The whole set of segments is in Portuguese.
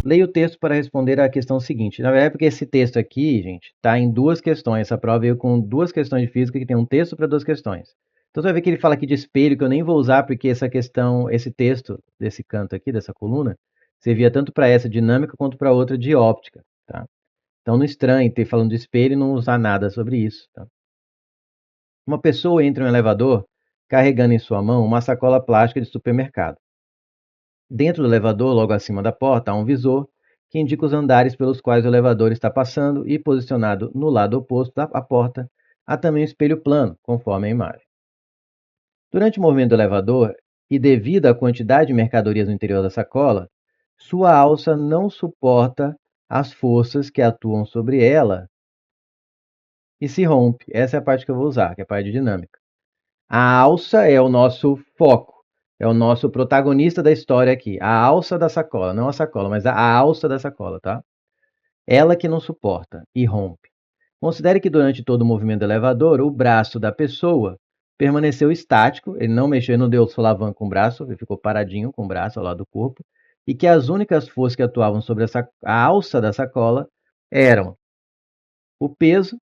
Leia o texto para responder à questão seguinte. Na verdade, porque esse texto aqui, gente, está em duas questões. Essa prova veio com duas questões de física que tem um texto para duas questões. Então você vai ver que ele fala aqui de espelho, que eu nem vou usar, porque essa questão, esse texto desse canto aqui, dessa coluna, servia tanto para essa dinâmica quanto para outra de óptica. Tá? Então não estranhe ter falando de espelho e não usar nada sobre isso. Tá? Uma pessoa entra em um elevador carregando em sua mão uma sacola plástica de supermercado. Dentro do elevador, logo acima da porta, há um visor que indica os andares pelos quais o elevador está passando e posicionado no lado oposto da porta, há também um espelho plano, conforme a imagem. Durante o movimento do elevador, e devido à quantidade de mercadorias no interior da sacola, sua alça não suporta as forças que atuam sobre ela e se rompe. Essa é a parte que eu vou usar, que é a parte de dinâmica. A alça é o nosso foco, é o nosso protagonista da história aqui. A alça da sacola, não a sacola, mas a alça da sacola, tá? Ela que não suporta e rompe. Considere que durante todo o movimento do elevador, o braço da pessoa permaneceu estático, ele não mexeu, ele não deu solavanco com o braço, ele ficou paradinho com o braço ao lado do corpo, e que as únicas forças que atuavam sobre a alça da sacola eram o peso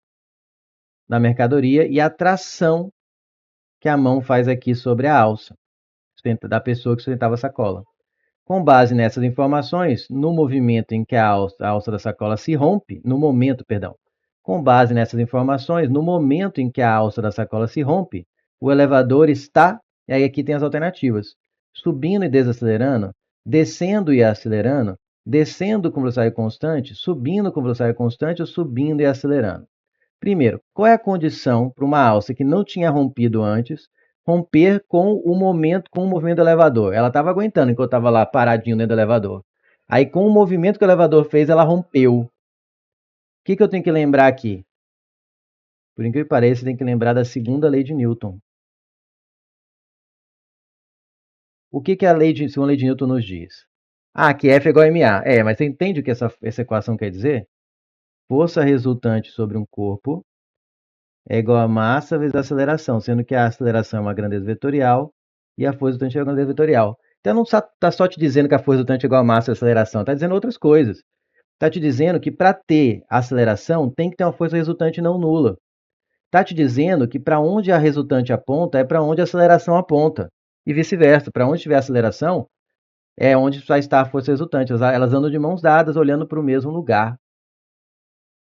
da mercadoria e a tração que a mão faz aqui sobre a alça da pessoa que sustentava a sacola. Com base nessas informações, no movimento em que a alça da sacola se rompe, no momento, perdão, com base nessas informações, no momento em que a alça da sacola se rompe, o elevador está, e aí aqui tem as alternativas, subindo e desacelerando, descendo e acelerando, descendo com velocidade constante, subindo com velocidade constante ou subindo e acelerando. Primeiro, qual é a condição para uma alça que não tinha rompido antes romper com o movimento do elevador? Ela estava aguentando enquanto estava lá paradinho dentro do elevador. Aí, com o movimento que o elevador fez, ela rompeu. O que eu tenho que lembrar aqui? Por incrível que pareça, você tem que lembrar da segunda lei de Newton. O que a segunda lei de Newton nos diz? Ah, que F é igual a ma. Mas você entende o que essa equação quer dizer? Força resultante sobre um corpo é igual a massa vezes a aceleração, sendo que a aceleração é uma grandeza vetorial e a força resultante é uma grandeza vetorial. Então não está só te dizendo que a força resultante é igual a massa vezes a aceleração, está dizendo outras coisas. Está te dizendo que para ter aceleração tem que ter uma força resultante não nula. Está te dizendo que para onde a resultante aponta é para onde a aceleração aponta. E vice-versa, para onde tiver aceleração é onde vai estar a força resultante. Elas andam de mãos dadas, olhando para o mesmo lugar.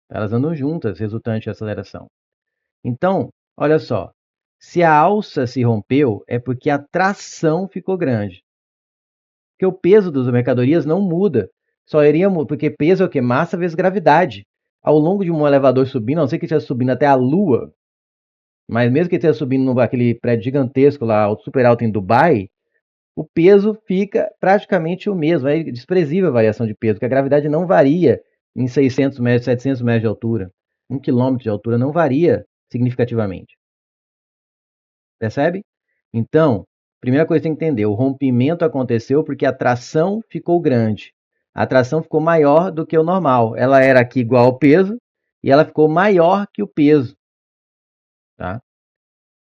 Elas andam juntas, resultante e aceleração. Então, olha só, se a alça se rompeu, é porque a tração ficou grande. Porque o peso das mercadorias não muda. Só iria porque peso é o que? Massa vezes gravidade. Ao longo de um elevador subindo, a não ser que esteja subindo até a Lua, mas mesmo que esteja subindo naquele prédio gigantesco lá, super alto em Dubai, o peso fica praticamente o mesmo. É desprezível a variação de peso, porque a gravidade não varia em 600 metros, 700 metros de altura. 1 quilômetro de altura não varia significativamente. Percebe? Então, primeira coisa que tem que entender, o rompimento aconteceu porque a tração ficou grande. A tração ficou maior do que o normal. Ela era aqui igual ao peso e ela ficou maior que o peso. Tá?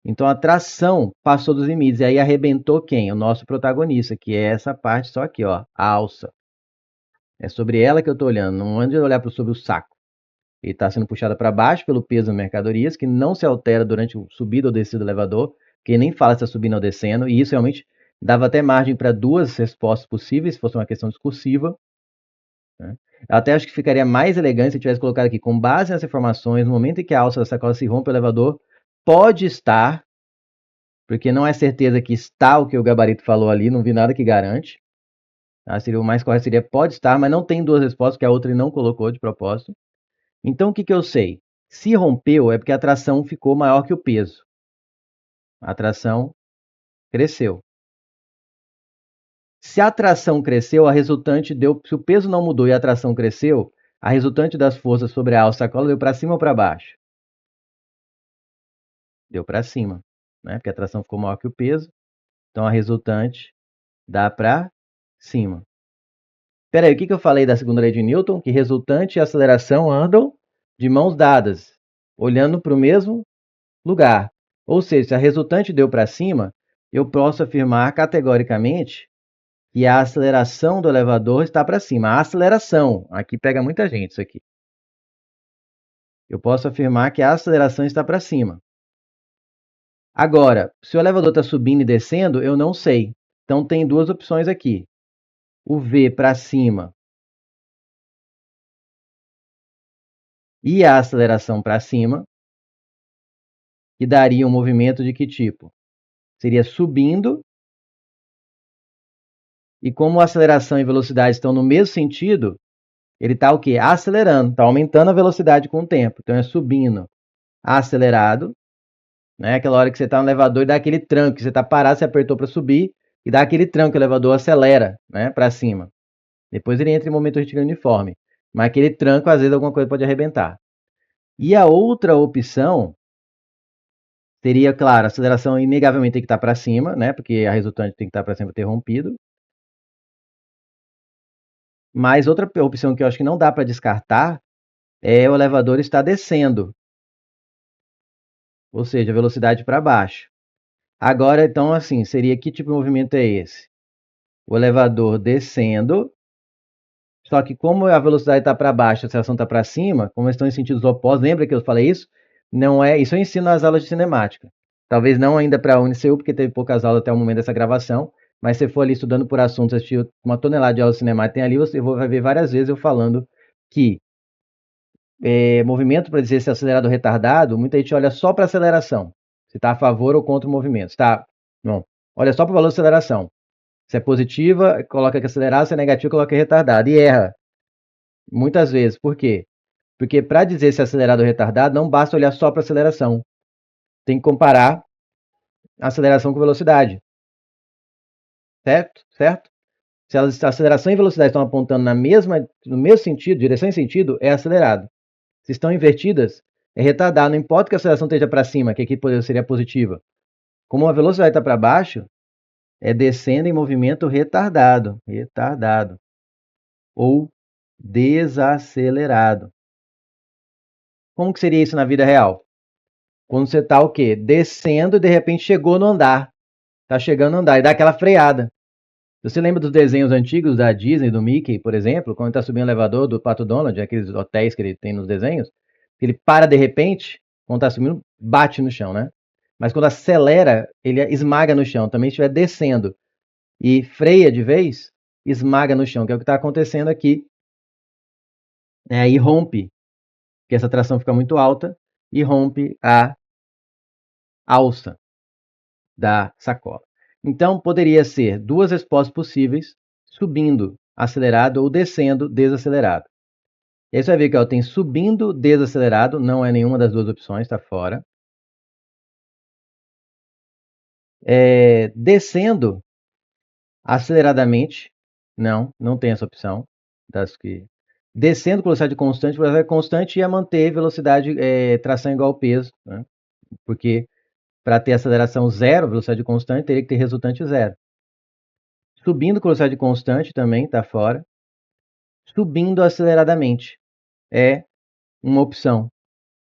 Então a tração passou dos limites e aí arrebentou quem? O nosso protagonista, que é essa parte só aqui, ó, a alça. É sobre ela que eu estou olhando, não ande olhar sobre o saco. Ele está sendo puxado para baixo pelo peso das mercadorias, que não se altera durante o subido ou descido do elevador, que nem fala se está subindo ou descendo, e isso realmente dava até margem para duas respostas possíveis, se fosse uma questão discursiva. Né? Eu até acho que ficaria mais elegante se tivesse colocado aqui, com base nessas informações, no momento em que a alça da sacola se rompe, o elevador pode estar, porque não é certeza que está o que o gabarito falou ali, não vi nada que garante. Tá? Seria o mais correto, seria pode estar, mas não tem duas respostas, que a outra ele não colocou de propósito. Então, o que eu sei? Se rompeu, é porque a tração ficou maior que o peso. A tração cresceu. Se a tração cresceu, a resultante deu. Se o peso não mudou e a tração cresceu, a resultante das forças sobre a alça sacola deu para cima ou para baixo? Deu para cima, né? Porque a tração ficou maior que o peso. Então a resultante dá para cima. Espera aí, o que eu falei da segunda lei de Newton? Que resultante e aceleração andam de mãos dadas, olhando para o mesmo lugar. Ou seja, se a resultante deu para cima, eu posso afirmar categoricamente que a aceleração do elevador está para cima. A aceleração, aqui pega muita gente isso aqui. Eu posso afirmar que a aceleração está para cima. Agora, se o elevador está subindo e descendo, eu não sei. Então tem duas opções aqui. O V para cima e a aceleração para cima, que daria um movimento de que tipo? Seria subindo, e como a aceleração e velocidade estão no mesmo sentido, ele está o quê? Acelerando, está aumentando a velocidade com o tempo. Então é subindo, acelerado, né? Aquela hora que você está no elevador e dá aquele tranco, você está parado, você apertou para subir, e dá aquele tranco, o elevador acelera, né, para cima. Depois ele entra em momento retilíneo uniforme. Mas aquele tranco, às vezes, alguma coisa pode arrebentar. E a outra opção seria, claro, a aceleração inegavelmente tem que estar para cima, né? Porque a resultante tem que estar para cima para ter rompido. Mas outra opção que eu acho que não dá para descartar é o elevador estar descendo. Ou seja, a velocidade para baixo. Agora, então, assim, seria que tipo de movimento é esse? O elevador descendo, só que como a velocidade está para baixo, a aceleração está para cima, como estão em sentidos opostos, lembra que eu falei isso? Não é, isso eu ensino nas aulas de cinemática. Talvez não ainda para a UniCU, porque teve poucas aulas até o momento dessa gravação, mas se você for ali estudando por assuntos, assistir uma tonelada de aula de cinemática, tem ali, você vai ver várias vezes eu falando que movimento para dizer se é acelerado ou retardado, muita gente olha só para a aceleração, se está a favor ou contra o movimento. Está, não, olha só para o valor de aceleração. Se é positiva, coloca que é acelerado, se é negativo, coloca que é retardado. E erra. Muitas vezes. Por quê? Porque para dizer se é acelerado ou retardado, não basta olhar só para a aceleração. Tem que comparar a aceleração com velocidade. Certo? Certo? Se a aceleração e velocidade estão apontando no mesmo sentido, direção e sentido, é acelerado. Se estão invertidas, é retardado. Não importa que a aceleração esteja para cima, que aqui seria positiva. Como a velocidade está para baixo, é descendo em movimento retardado. Retardado. Ou desacelerado. Como que seria isso na vida real? Quando você está o quê? Descendo e de repente chegou no andar. Está chegando no andar e dá aquela freada. Você lembra dos desenhos antigos da Disney, do Mickey, por exemplo? Quando ele está subindo o elevador do Pato Donald, aqueles hotéis que ele tem nos desenhos, ele para de repente, quando está subindo, bate no chão, né? Mas quando acelera, ele esmaga no chão. Também se estiver descendo e freia de vez, esmaga no chão, que é o que está acontecendo aqui. E rompe, porque essa tração fica muito alta, e rompe a alça da sacola. Então, poderia ser duas respostas possíveis, subindo acelerado ou descendo desacelerado. E aí você vai ver que ó, tem subindo desacelerado, não é nenhuma das duas opções, está fora. Descendo aceleradamente, não tem essa opção. Descendo com velocidade constante ia manter velocidade, tração igual ao peso, né? Porque para ter aceleração zero, velocidade constante, teria que ter resultante zero. Subindo com velocidade constante também está fora. Subindo aceleradamente é uma opção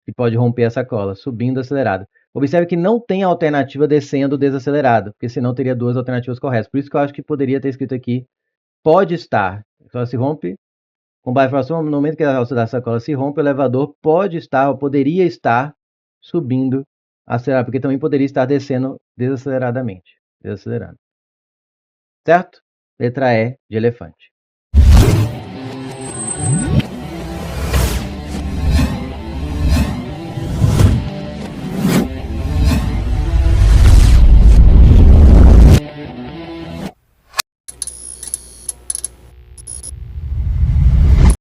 que pode romper a sacola, subindo acelerado. Observe que não tem alternativa descendo desacelerado, porque senão teria duas alternativas corretas. Por isso que eu acho que poderia ter escrito aqui, pode estar. Só se rompe, com base na informação, no momento que a alça da sacola se rompe, o elevador pode estar, ou poderia estar, subindo acelerado, porque também poderia estar descendo desaceleradamente. Desacelerando. Certo? Letra E de elefante.